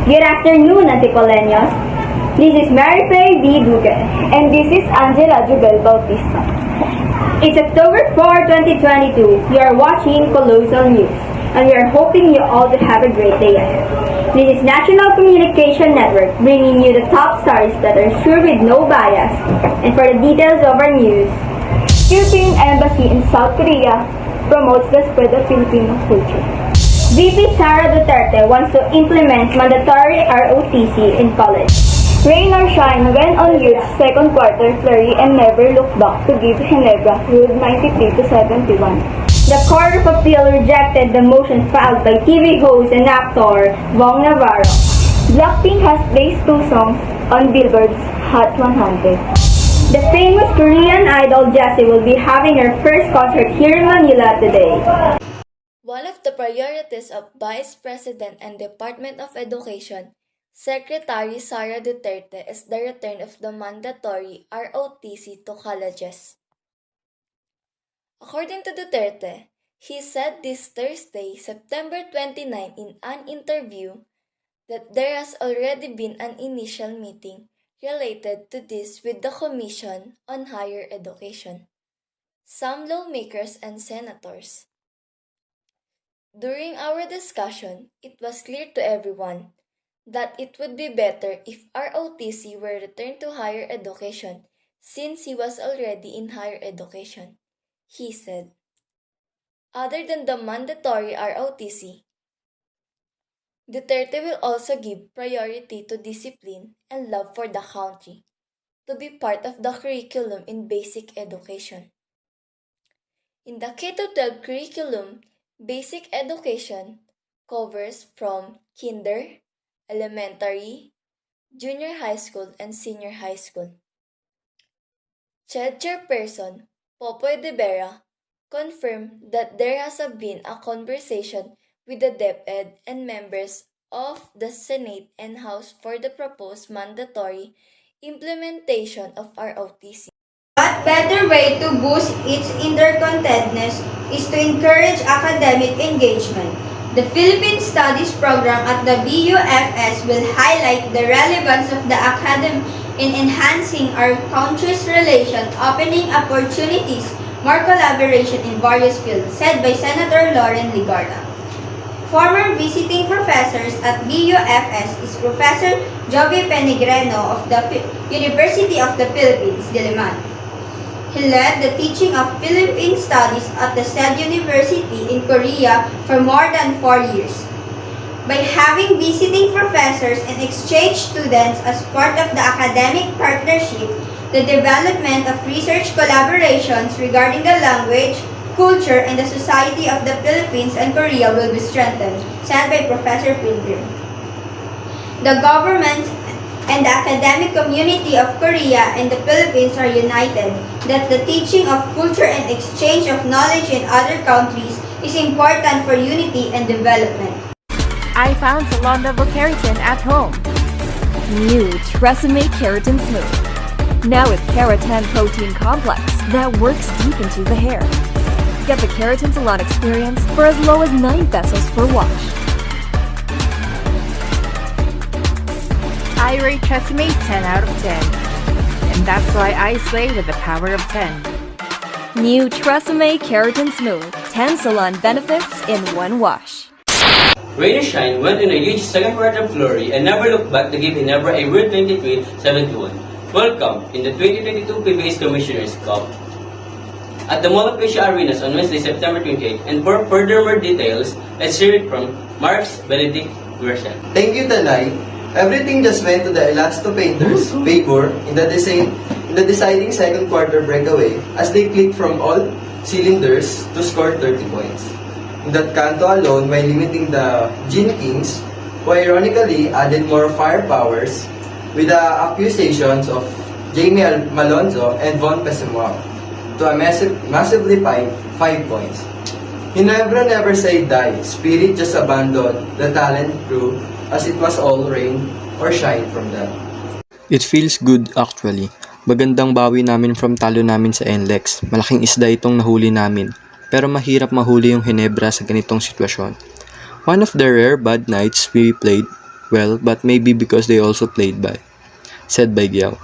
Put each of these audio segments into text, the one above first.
Good afternoon, Anticoleños. This is Mary Faye B. Duque, and this is Angela Jubel Bautista. It's October 4, 2022. You are watching Colossal News, and we are hoping you all to have a great day ahead. This is National Communication Network, bringing you the top stories that are sure with no bias. And for the details of our news, Philippine Embassy in South Korea promotes the spread of Filipino culture. VP Sara Duterte wants to implement mandatory ROTC in college. Rain or shine went on youth's second quarter flurry and never looked back to give Ginebra ruled 93-71. The Court of Appeal rejected the motion filed by TV host and actor Vong Navarro. Blackpink has placed 2 songs on Billboard's Hot 100. The famous Korean idol Jessie will be having her first concert here in Manila today. One of the priorities of Vice President and Department of Education, Secretary Sara Duterte, is the return of the mandatory ROTC to colleges. According to Duterte, he said this Thursday, September 29, in an interview that there has already been an initial meeting related to this with the Commission on Higher Education, some lawmakers and senators. During our discussion, it was clear to everyone that it would be better if ROTC were returned to higher education since he was already in higher education, he said. Other than the mandatory ROTC, Duterte will also give priority to discipline and love for the country to be part of the curriculum in basic education. In the K-12 curriculum, basic education covers from kinder, elementary, junior high school, and senior high school. CHED Chairperson Popoy de Vera confirmed that there has been a conversation with the DepEd and members of the Senate and House for the proposed mandatory implementation of ROTC. What better way to boost its interconnectedness is to encourage academic engagement. The Philippine Studies program at the BUFS will highlight the relevance of the academy in enhancing our country's relations, opening opportunities, more collaboration in various fields, said by Senator Lauren Ligarda. Former visiting professors at BUFS is Professor Joby Penegrino of the University of the Philippines, Diliman. He led the teaching of Philippine Studies at the said university in Korea for more than 4 years. By having visiting professors and exchange students as part of the academic partnership, the development of research collaborations regarding the language, culture, and the society of the Philippines and Korea will be strengthened, said by Professor Pilgrim. The government and the academic community of Korea and the Philippines are united that the teaching of culture and exchange of knowledge in other countries is important for unity and development. I found salon level keratin at home. New Tresemme Keratin Smooth. Now with Keratin Protein Complex that works deep into the hair. Get the Keratin Salon experience for as low as 9 pesos per wash. I rate Tresemme 10 out of 10. And that's why I slay with the power of 10. New Tresemme Keratin Smooth. 10 salon benefits in 1 wash. Rain or shine went in a huge second quarter flurry and never looked back to give Ginebra a weird 23-71. Welcome in the 2022 PBS Commissioners Cup at the Mall of Asia Arenas on Wednesday, September 28. And for further details, let's hear it from Marks Benedict Gresham. Thank you, Tanay. Everything just went to the Elasto Painters' favor in the deciding second quarter breakaway as they clicked from all cylinders to score 30 points. In that canto alone, while limiting the Gin Kings, who ironically added more firepowers with the accusations of Jamie Malonzo and Von Pesemuao to a massively 5 points. Ginebra never say die, Spirit just abandoned the talent crew as it was all rain or shine from them. It feels good actually. Magandang bawi namin from talo namin sa NLEX. Malaking isda itong nahuli namin. Pero mahirap mahuli yung Ginebra sa ganitong sitwasyon. One of the rare bad nights we played well, but maybe because they also said by Giao.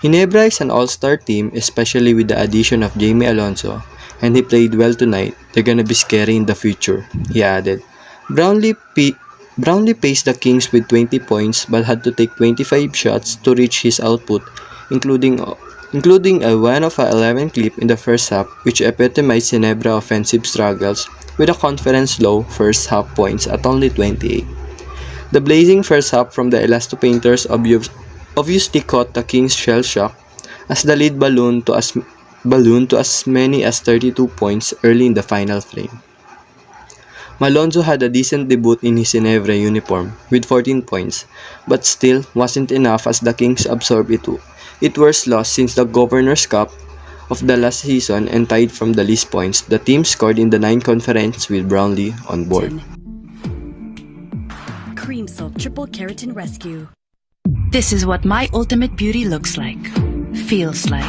Ginebra is an all-star team, especially with the addition of Jamie Alonso, and he played well tonight. They're gonna be scary in the future, he added. Brownlee paced the Kings with 20 points but had to take 25 shots to reach his output, including a 1 of 11 clip in the first half, which epitomized Ginebra offensive struggles with a conference low first half points at only 28. The blazing first half from the Elasto Painters obviously caught the Kings shell shock as the lead ballooned to as many as 32 points early in the final frame. Malonzo had a decent debut in his Ginebra uniform with 14 points, but still wasn't enough as the Kings absorbed its worst loss since the Governor's Cup of the last season and tied from the least points the team scored in the 9 conference with Brownlee on board. Cream Silk Triple Keratin Rescue. This is what my ultimate beauty looks like, feels like,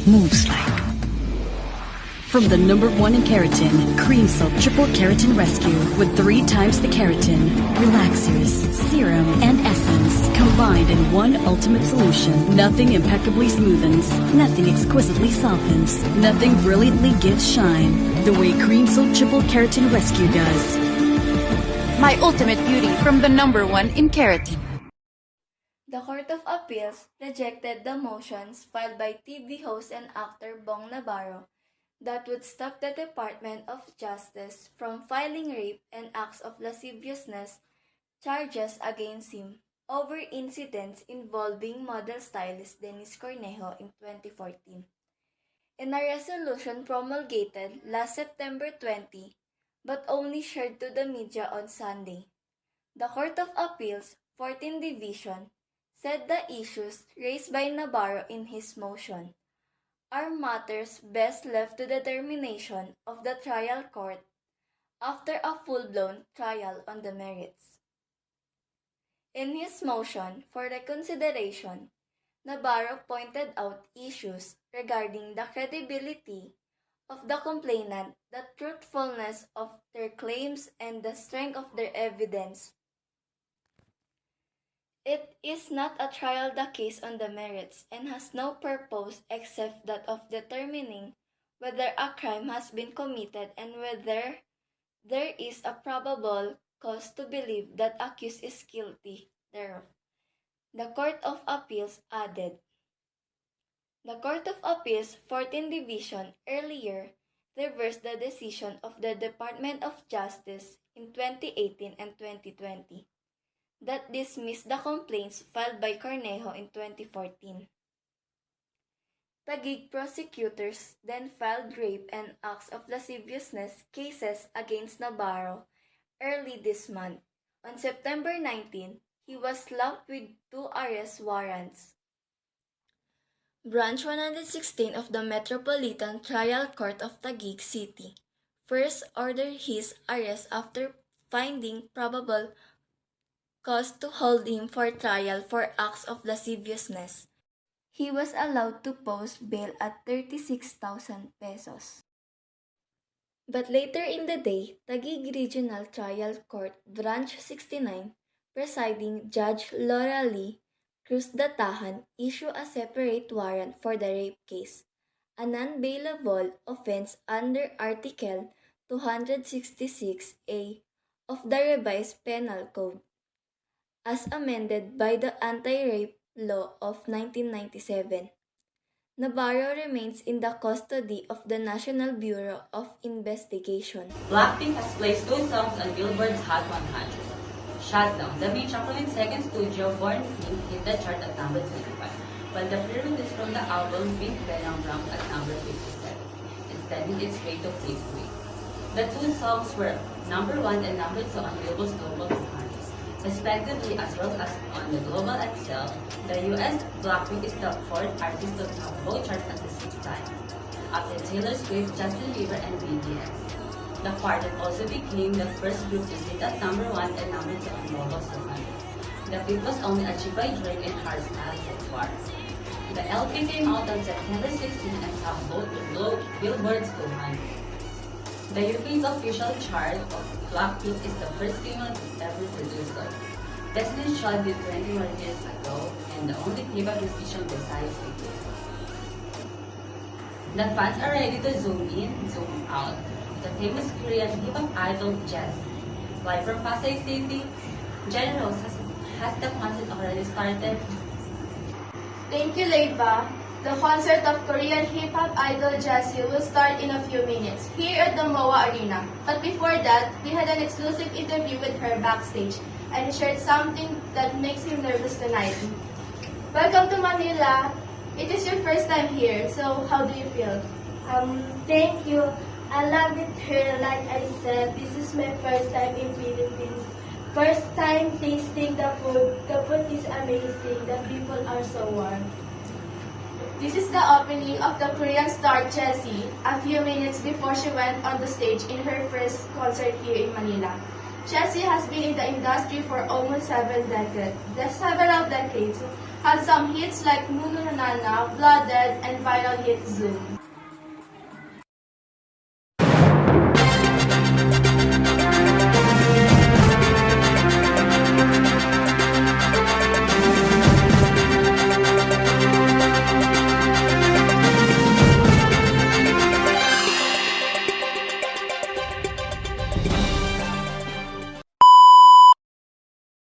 moves like. From the #1 in keratin, Cream Silk Triple Keratin Rescue with 3 times the keratin, relaxers, serum, and essence combined in one ultimate solution. Nothing impeccably smoothens, nothing exquisitely softens, nothing brilliantly gives shine the way Cream Silk Triple Keratin Rescue does. My ultimate beauty from the #1 in keratin. The Court of Appeals rejected the motions filed by TV host and actor Bong Navarro that would stop the Department of Justice from filing rape and acts of lasciviousness charges against him over incidents involving model stylist Denise Cornejo in 2014. In a resolution promulgated last September 20, but only shared to the media on Sunday, the Court of Appeals, 14th Division, said the issues raised by Navarro in his motion are matters best left to the determination of the trial court after a full-blown trial on the merits. In his motion for reconsideration, Navarro pointed out issues regarding the credibility of the complainant, the truthfulness of their claims, and the strength of their evidence. It is not a trial the case on the merits and has no purpose except that of determining whether a crime has been committed and whether there is a probable cause to believe that accused is guilty thereof. The Court of Appeals added. The Court of Appeals 14th Division earlier reversed the decision of the Department of Justice in 2018 and 2020. That dismissed the complaints filed by Cornejo in 2014. Taguig prosecutors then filed rape and acts of lasciviousness cases against Navarro early this month. On September 19, he was slapped with 2 arrest warrants. Branch 116 of the Metropolitan Trial Court of Taguig City first ordered his arrest after finding probable cause to hold him for trial for acts of lasciviousness. He was allowed to post bail at 36,000 pesos. But later in the day, Taguig Regional Trial Court Branch 69, presiding Judge Laura Lee Cruz Datahan issued a separate warrant for the rape case, a non-bailable offense under Article 266A of the Revised Penal Code, as amended by the Anti-Rape Law of 1997. Navarro remains in the custody of the National Bureau of Investigation. Blackpink has placed 2 songs on Billboard's Hot 100. Shutdown, the Beach Chocolate's second studio, Born Pink, hit the chart at number 25, while the pre-release from the album Pink Venom ranked at number 57, extending its way to fifth week. The 2 songs were number 1 and number 2 on Billboard's Global 200. Respectively, as well as on the global itself, the US Blackpink is the 4th artist to top both charts at the same time, after Taylor Swift, Justin Bieber, and BTS. The quartet also became the first group to sit at number 1 and number 2 on Global 200. The feat was only achieved by Drake and Hardstyle so far. The LP came out on September 16 and topped both the Billboard's 200. The European official chart of Blackpink is the first female ever producer. Destiny's Child did 21 years ago, and the only K-pop musician besides BTS. The fans are ready to zoom in, zoom out. The famous Korean hip-hop idol Jessie. Live from Pasay City, General has the concert already started? Thank you, Leiva. The concert of Korean hip-hop idol Jessie will start in a few minutes here at the MOA Arena. But before that, we had an exclusive interview with her backstage and shared something that makes him nervous tonight. Welcome to Manila. It is your first time here, so how do you feel? Thank you. I love it here. Like I said, this is my first time in Philippines. First time tasting the food. The food is amazing. The people are so warm. This is the opening of the Korean star Jessie a few minutes before she went on the stage in her first concert here in Manila. Jessie has been in the industry for almost several decades. Had some hits like Nunu Nana, Blooded, and viral hit Zoom.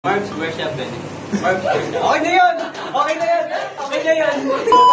Mark's worship, Mark's worship. Okay na yun! Okay na yun! Okay na yun!